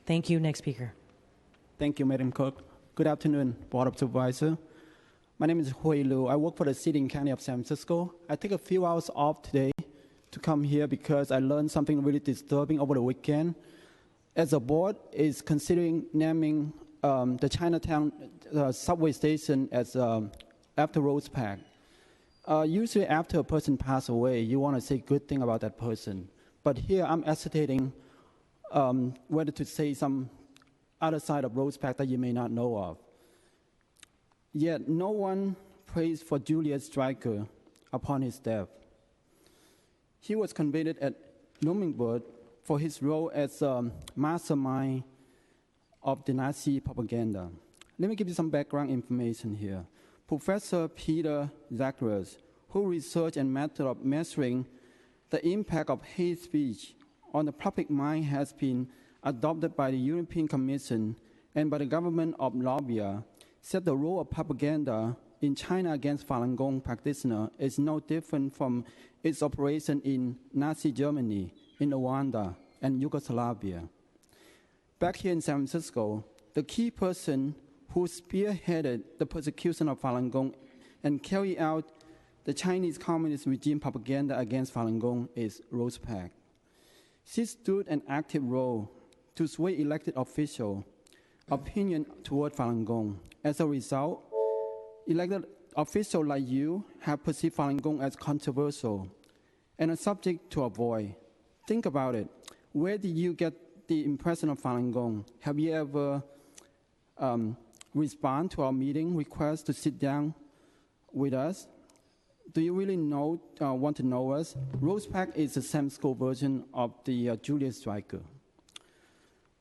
Thank you. Next speaker. Thank you, Madam Clerk. Good afternoon, Board of Supervisors. My name is Hui Lu. I work for the City and County of San Francisco. I take a few hours off today to come here because I learned something really disturbing over the weekend. As a board is considering naming the Chinatown subway station as after Rose Park. Usually after a person passes away, you want to say good thing about that person. But here I'm hesitating whether to say some other side of Rose Park that you may not know of. Yet no one prays for Julius Streicher upon his death. He was convicted at Nuremberg for his role as a mastermind of the Nazi propaganda. Let me give you some background information here. Professor Peter Zacharias, who researched and method of measuring the impact of hate speech on the public mind, has been adopted by the European Commission and by the government of Latvia, said the role of propaganda in China against Falun Gong practitioners is no different from its operation in Nazi Germany, in Rwanda, and Yugoslavia. Back here in San Francisco, the key person who spearheaded the persecution of Falun Gong and carried out the Chinese Communist regime propaganda against Falun Gong is Rose Park. She stood an active role to sway elected officials' opinion toward Falun Gong. As a result, elected officials like you have perceived Falun Gong as controversial and a subject to avoid. Think about it. Where did you get the impression of Falun Gong? Have you ever responded to our meeting request to sit down with us? Do you really want to know us? Rose Park is the Sam School version of the Julius Streicher.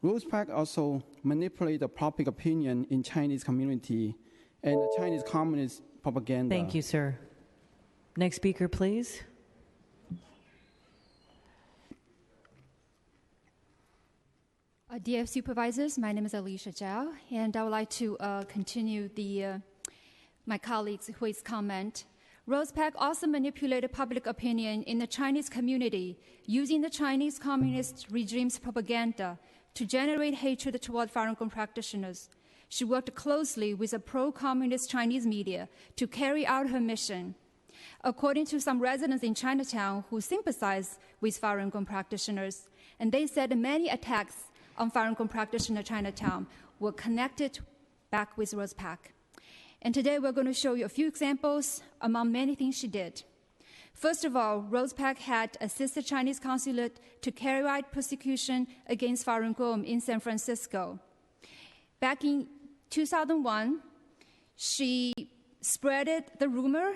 Rose Park also manipulates the public opinion in Chinese community and the Chinese Communist propaganda. Thank you, sir. Next speaker, please. Dear Supervisors, my name is Alicia Zhao, and I would like to continue my colleague's Hui's comment. Rose Park also manipulated public opinion in the Chinese community using the Chinese Communist regime's propaganda to generate hatred toward Falun Gong practitioners. She worked closely with a pro-communist Chinese media to carry out her mission. According to some residents in Chinatown who sympathize with Falun Gong practitioners, and they said many attacks on Falun Gong practitioner Chinatown were connected back with Rose Park. And today we're going to show you a few examples among many things she did. First of all, Rose Park had assisted Chinese consulate to carry out persecution against Falun Gong in San Francisco. Back in 2001, she spreaded the rumor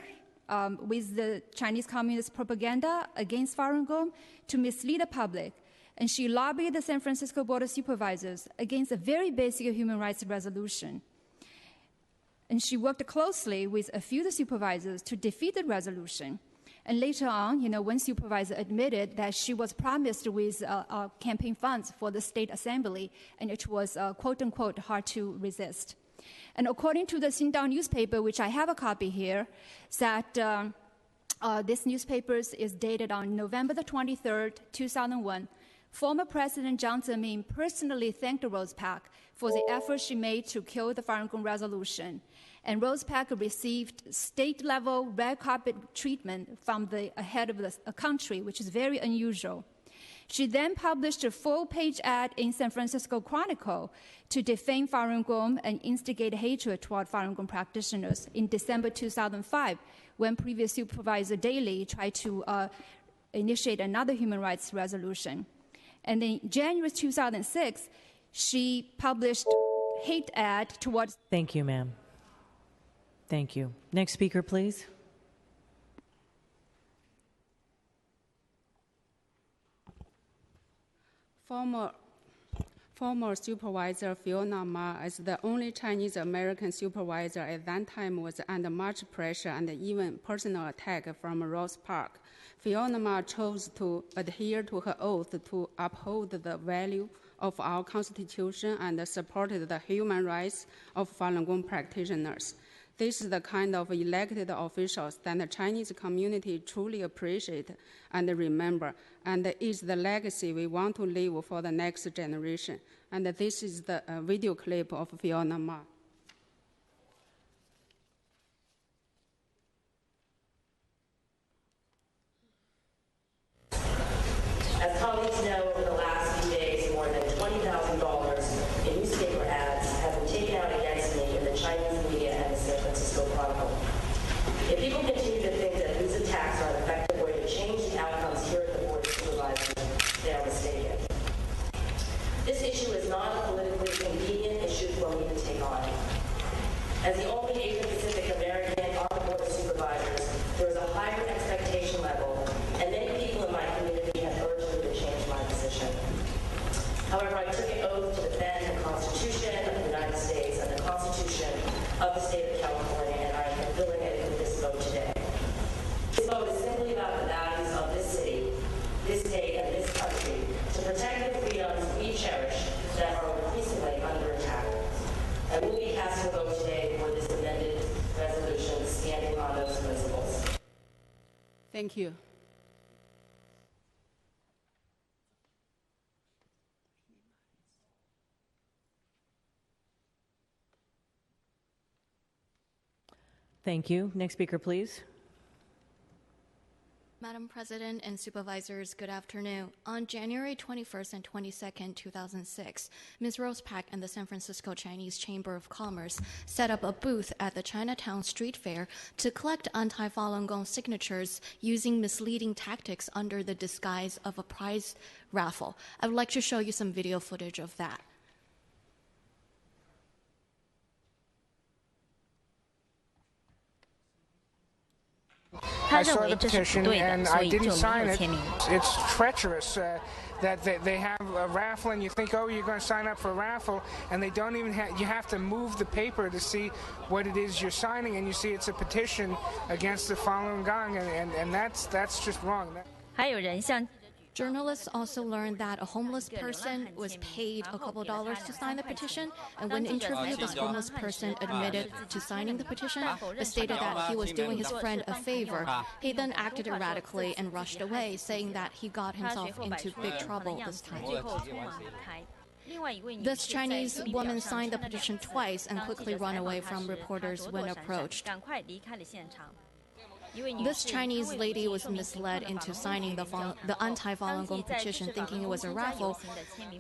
with the Chinese Communist propaganda against Falun Gong to mislead the public. And she lobbied the San Francisco Board of Supervisors against a very basic human rights resolution. And she worked closely with a few of the supervisors to defeat the resolution. And later on, one supervisor admitted that she was promised with campaign funds for the state assembly, and it was, quote unquote, hard to resist. And according to the Xinjiang newspaper, which I have a copy here, that this newspaper is dated on November the 23rd, 2001. Former President Jiang Zemin personally thanked Rose Park for the effort she made to kill the Falun Gong resolution. And Rose Park received state-level red carpet treatment from the head of the country, which is very unusual. She then published a full-page ad in San Francisco Chronicle to defame Falun Gong and instigate hatred toward Falun Gong practitioners in December 2005, when previous Supervisor Daley tried to initiate another human rights resolution. And in January 2006, she published hate ad towards... Thank you, ma'am. Thank you. Next speaker, please. Former Supervisor Fiona Ma, as the only Chinese American supervisor at that time, was under much pressure and even personal attack from Rose Park. Fiona Ma chose to adhere to her oath to uphold the value of our Constitution and supported the human rights of Falun Gong practitioners. This is the kind of elected officials that the Chinese community truly appreciate and remember, and is the legacy we want to leave for the next generation. And this is the video clip of Fiona Ma. As colleagues know, over the last few days, more than $20,000 in newspaper ads have been taken out against me in the Chinese media and the San Francisco Chronicle. If people continue to think that these attacks are an effective way to change the outcomes here at the Board of Supervisors, they are mistaken. This issue is not a politically convenient issue for me to take on. As the only Asian Pacific American on the Board of Supervisors, there is a higher expectation level, and many people in my community have urged me to change my position. However, I took an oath to defend the Constitution of the United States and the Constitution of the State of California, and I am fulfilling it with this vote today. This vote is simply about the values of this city, this state, and this country to protect the freedoms we cherish that are increasingly under attack. I will be casting a vote today for this amended resolution standing on those principles. Thank you. Thank you. Next speaker, please. Madam President and Supervisors, good afternoon. On January 21st and 22nd, 2006, Ms. Rose Pak and the San Francisco Chinese Chamber of Commerce set up a booth at the Chinatown Street Fair to collect anti-Falun Gong signatures using misleading tactics under the disguise of a prize raffle. I would like to show you some video footage of that. I saw the petition and I didn't sign it. It's treacherous that they have a raffle and you think, oh, you're going to sign up for a raffle, and they don't even have, you have to move the paper to see what it is you're signing, and you see it's a petition against the Falun Gong, and that's just wrong. 还有人向 Journalists also learned that a homeless person was paid a couple dollars to sign the petition, and when interviewed, this homeless person admitted to signing the petition, but stated that he was doing his friend a favor. He then acted erratically and rushed away, saying that he got himself into big trouble this time. This Chinese woman signed the petition twice and quickly ran away from reporters when approached. This Chinese lady was misled into signing the anti-Falun Gong petition thinking it was a raffle,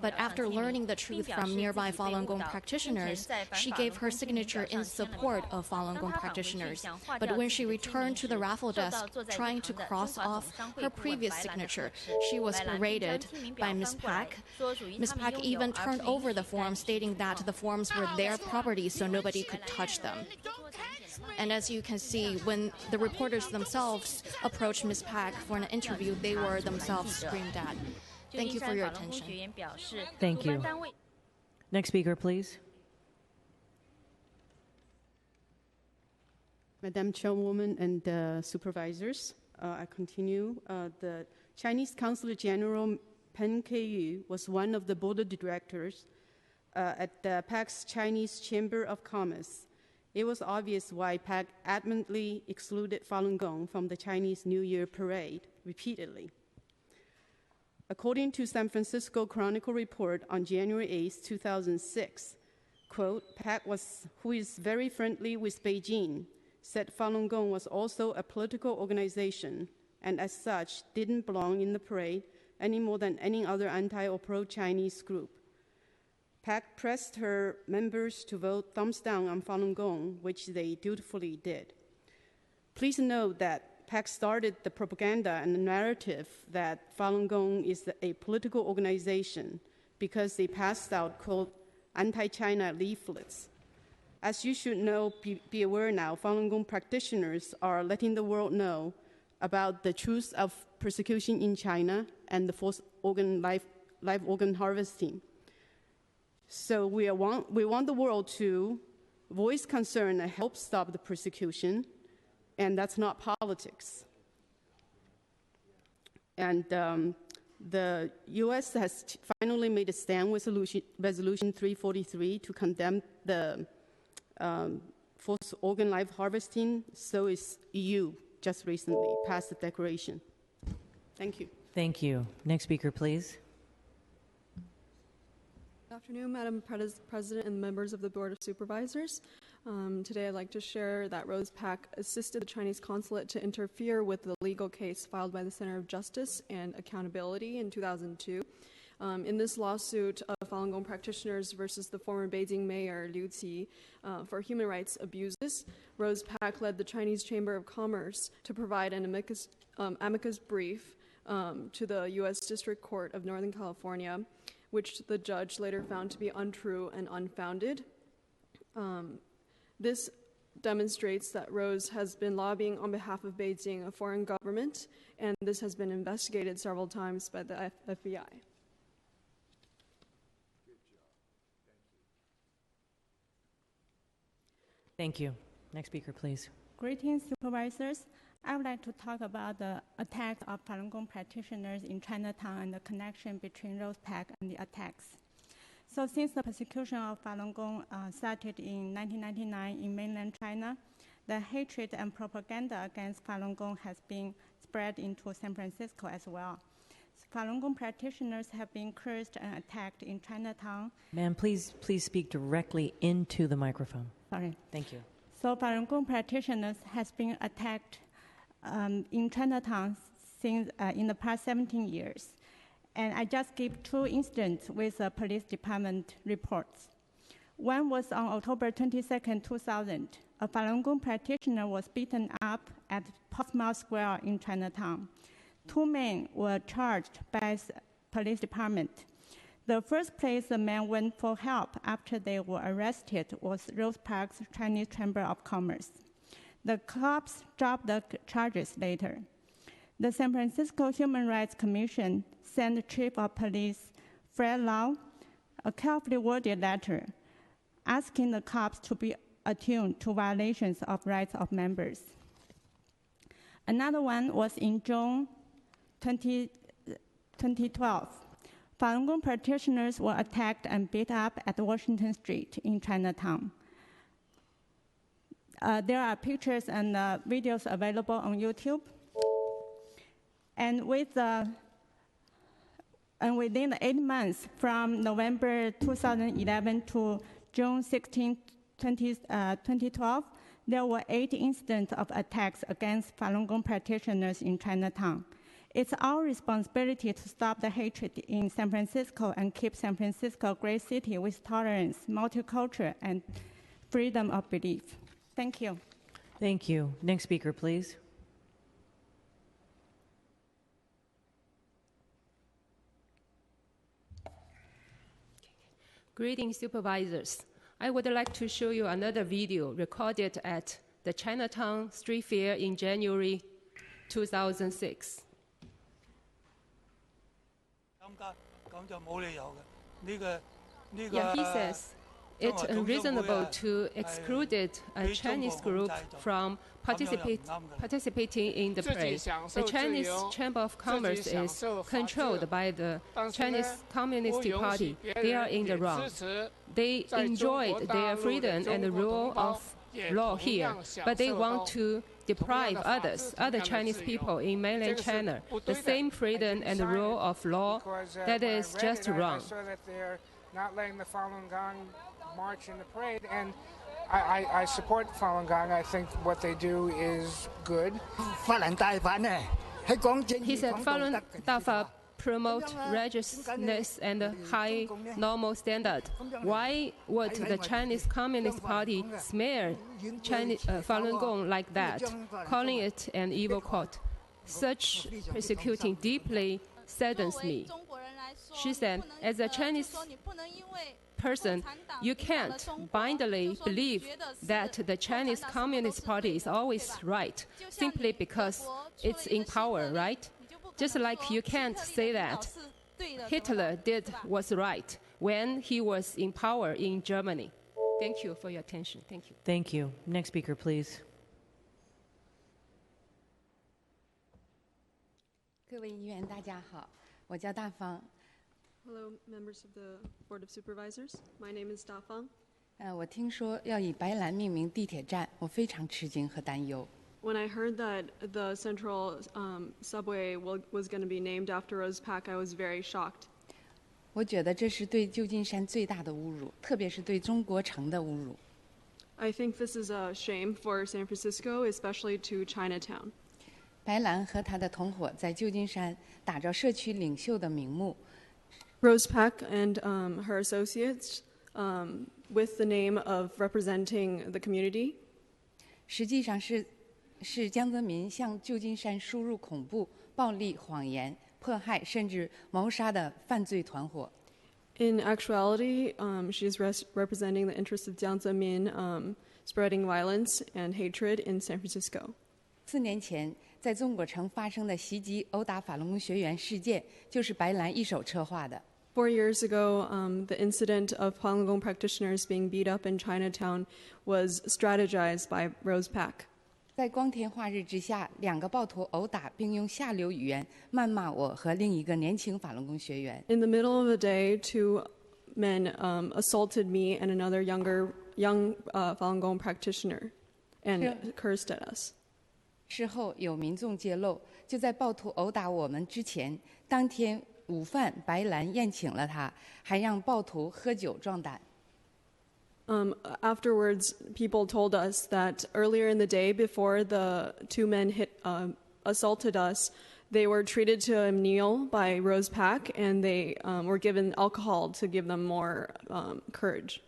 but after learning the truth from nearby Falun Gong practitioners, she gave her signature in support of Falun Gong practitioners. But when she returned to the raffle desk trying to cross off her previous signature, she was berated by Ms. Pak. Ms. Pak even turned over the forms, stating that the forms were their property so nobody could touch them. And as you can see, when the reporters themselves approached Ms. Pak for an interview, they were themselves screamed at. Thank you for your attention. Thank you. Next speaker, please. Madam Chairwoman and supervisors, I continue. The Chinese Consul General Pen Ke-yu was one of the board of directors at the PAC's Chinese Chamber of Commerce. It was obvious why PAC adamantly excluded Falun Gong from the Chinese New Year parade repeatedly. According to San Francisco Chronicle report on January 8, 2006, quote, PAC who is very friendly with Beijing, said Falun Gong was also a political organization and as such didn't belong in the parade any more than any other anti- or pro-Chinese group. PAC pressed her members to vote thumbs down on Falun Gong, which they dutifully did. Please note that PAC started the propaganda and the narrative that Falun Gong is a political organization because they passed out, quote, anti-China leaflets. As you should know, be aware now, Falun Gong practitioners are letting the world know about the truth of persecution in China and the forced live organ harvesting. So we want the world to voice concern and help stop the persecution, and that's not politics. And the U.S. has finally made a stand with Resolution 343 to condemn the forced organ life harvesting, so is EU just recently passed the declaration. Thank you. Thank you. Next speaker, please. Good afternoon, Madam President and members of the Board of Supervisors. Today I'd like to share that Rose Pak assisted the Chinese consulate to interfere with the legal case filed by the Center of Justice and Accountability in 2002. In this lawsuit of Falun Gong practitioners versus the former Beijing mayor Liu Qi for human rights abuses, Rose Pak led the Chinese Chamber of Commerce to provide an amicus brief to the U.S. District Court of Northern California, which the judge later found to be untrue and unfounded. This demonstrates that Rose has been lobbying on behalf of Beijing, a foreign government, and this has been investigated several times by the FBI. Thank you. Next speaker, please. Greetings, supervisors. I would like to talk about the attack of Falun Gong practitioners in Chinatown and the connection between Rose Pak and the attacks. So since the persecution of Falun Gong started in 1999 in mainland China, the hatred and propaganda against Falun Gong has been spread into San Francisco as well. Falun Gong practitioners have been cursed and attacked in Chinatown. Ma'am, please speak directly into the microphone. Sorry. Thank you. So Falun Gong practitioners has been attacked in Chinatown since in the past 17 years. And I just give 2 incidents with police department reports. One was on October 22nd, 2000. A Falun Gong practitioner was beaten up at Portsmouth Square in Chinatown. 2 men were charged by police department. The first place the men went for help after they were arrested was Rose Park's Chinese Chamber of Commerce. The cops dropped the charges later. The San Francisco Human Rights Commission sent the Chief of Police, Fred Lau, a carefully worded letter asking the cops to be attuned to violations of rights of members. Another one was in June 2012. Falun Gong practitioners were attacked and beat up at Washington Street in Chinatown. There are pictures and videos available on YouTube. And within the 8 months from November 2011 to June 16, 2012, there were 8 incidents of attacks against Falun Gong practitioners in Chinatown. It's our responsibility to stop the hatred in San Francisco and keep San Francisco a great city with tolerance, multicultural, and freedom of belief. Thank you. Thank you. Next speaker, please. Greetings, supervisors. I would like to show you another video recorded at the Chinatown Street Fair in January 2006. Yeah, he says it's unreasonable to exclude a Chinese group from participating in the parade. The Chinese Chamber of Commerce is controlled by the Chinese Communist Party. They are in the wrong. They enjoyed their freedom and the rule of law here, but they want to deprive other Chinese people in mainland China, the same freedom and the rule of law. That is just wrong. Not letting the Falun Gong march in the parade, and I support Falun Gong. I think what they do is good. He said Falun Dafa promote righteousness and high normal standard. Why would the Chinese Communist Party smear Falun Gong like that, calling it an evil cult? Such persecuting deeply saddens me. She said, as a Chinese person, you can't blindly believe that the Chinese Communist Party is always right, simply because it's in power, right? Just like you can't say that Hitler did was right when he was in power in Germany. Thank you for your attention. Thank you. Thank you. Next speaker, please. 各位议员，大家好，我叫大方。 Hello, members of the Board of Supervisors. My name is Da Fang. 我听说要以白兰命名地铁站，我非常吃惊和担忧。When I heard that the central subway was going to be named after Rose Park, I was very shocked. 我觉得这是对旧金山最大的侮辱，特别是对中国城的侮辱。I think this is a shame for San Francisco, especially to Chinatown. 白兰和他的同伙在旧金山打着社区领袖的名目。Rose Park and her associates, with the name of representing the community. 实际上是江泽民向旧金山输入恐怖、暴力、谎言、迫害甚至谋杀的犯罪团伙。In actuality, she is representing the interests of Jiang Zemin, spreading violence and hatred in San Francisco. 4年前，在中国城发生的袭击、殴打法轮功学员事件，就是白兰一手策划的。4 years ago, the incident of Falun Gong practitioners being beat up in Chinatown was strategized by Rose Park. 在光天化日之下，2个暴徒殴打并用下流语言谩骂我和另一个年轻法轮功学员。In the middle of the day, 2 men assaulted me and another young Falun Gong practitioner and cursed at us. 事后有民众揭露，就在暴徒殴打我们之前，当天午饭白兰宴请了他，还让暴徒喝酒壮胆。Afterwards, people told us that earlier in the day, before the 2 men assaulted us, they were treated to a meal by Rose Park, and they were given alcohol to give them more courage.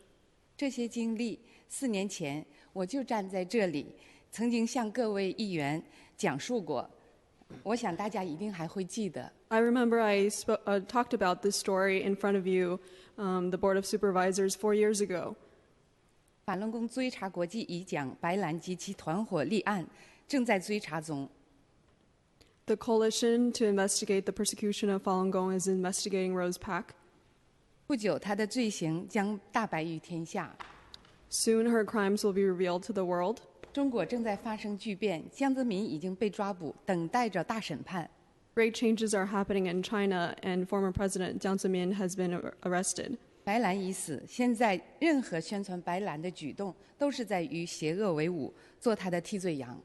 这些经历4年前，我就站在这里，曾经向各位议员讲述过，我想大家一定还会记得。I remember I talked about this story in front of you, the Board of Supervisors, 4 years ago. 法轮功追查国际已将白兰及其团伙立案，正在追查中。The coalition to investigate the persecution of Falun Gong is investigating Rose Park. 不久，他的罪行将大白于天下。Soon her crimes will be revealed to the world. 中国正在发生巨变，江泽民已经被抓捕，等待着大审判。Great changes are happening in China, and former President Jiang Zemin has been arrested. 白兰已死，现在任何宣传白兰的举动都是在与邪恶为伍，做他的替罪羊。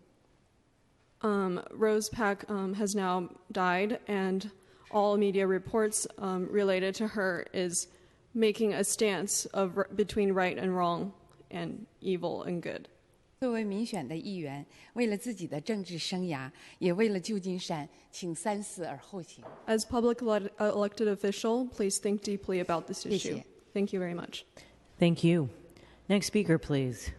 Rose Park has now died, and all media reports related to her is making a stance of between right and wrong, and evil and good. 作为民选的议员，为了自己的政治生涯，也为了旧金山，请三思而后行。As public elected official, please think deeply about this issue. 谢谢。 Thank you very much. Thank you. Next speaker, please.